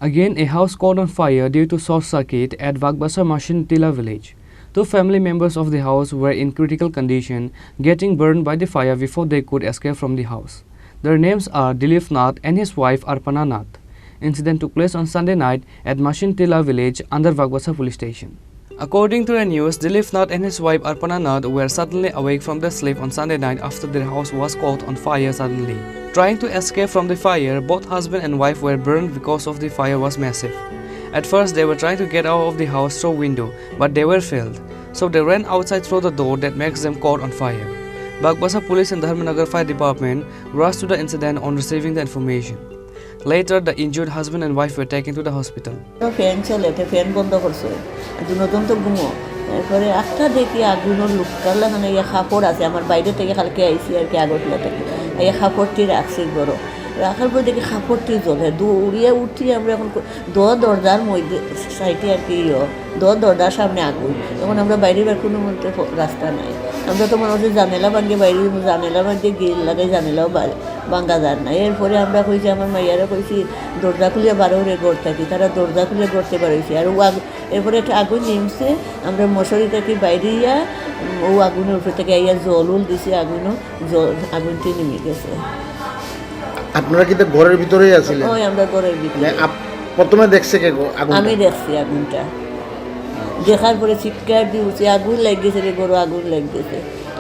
Again, a house caught on fire due to short circuit at Bagbasa Mashin Tila village. Two family members of the house were in critical condition, getting burned by the fire before they could escape from the house. Their names are Dilip Nath and his wife Arpana Nath. Incident took place on Sunday night at Mashin Tila village under Bagbasa police station. According to the news, Dilip Nath and his wife Arpana Nath were suddenly awake from their sleep on Sunday night after their house was caught on fire suddenly. Trying to escape from the fire, both husband and wife were burned because of the fire was massive. At first, they were trying to get out of the house through window, but they were failed. So they ran outside through the door that makes them caught on fire. Bagbasa Police and Dharmanagar Fire Department rushed to the incident on receiving the information. Later, the injured husband and wife were taken to the hospital. Fan চলে fan বন্ধ করছে নতুন তো ঘুমো এরপরে একটা দেখি আগুনের লুক কারলা মানে এই কাপড় আছে আমার বাইরে থেকে কালকে আইসি আর কি আগরতলা থেকে এই কাপড়টি রাখছি বড় রাখার পর দেখি কাপড়টি জ্বলে দৌড়িয়ে উঠি আমরা এখন দরজার মধ্যে সাইডে আর কি দরজার সামনে আগুন এখন আমরা বাইরে বের কোনো মধ্যে রাস্তা নাই আমরা তো মনে হচ্ছে জানেলা ভাঙিয়ে বাইরে জানেলা ভাঙিয়ে গিল লাগে জানেলাও ভাঙ্গা যান না এরপরে আমরা কইছি আমার মাইয়ারা কইছি দরজা খুলে বারোরে ঘর থাকি তারা দরজা খুলে করতে পারছি আর এরপরে একটা আগুন নেমছে আমরা মশারি থাকি বাইরে ইয়া ও আগুনের উপর থেকে ইয়া জল দিছি আগুনটি নেমে গেছে। আপনারা কি ঘরের ভিতরেই আছিলেন? ওই আমরা ঘরের ভিতরে। প্রথমে দেখছে কে আগুন? আমি দেখছি আগুনটা দেখার পরে চিৎকার দিয়েছি আগুন লেগেছে রে গরু আগুন লেগেছে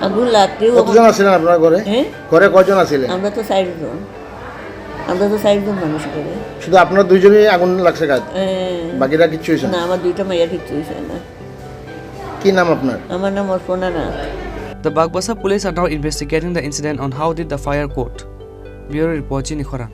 আগুন লাগতেও। কতজন আছিলেন আপনারা ঘরে? ঘরে কয়জন আছিলেন? আমরা তো 4 জন মানুষ করে। শুধু আপনারা দুইজনই আগুন লাগছে কাজ? বাকিরা কিচ্ছু হইছে না? না আমার দুইটা মাইয়া কিচ্ছু হইছে না। কি নাম আপনার? আমার নাম Arpana Nath. The Bagbasa police are now investigating the incident on how did the fire caught. Bureau report Chini Khorang.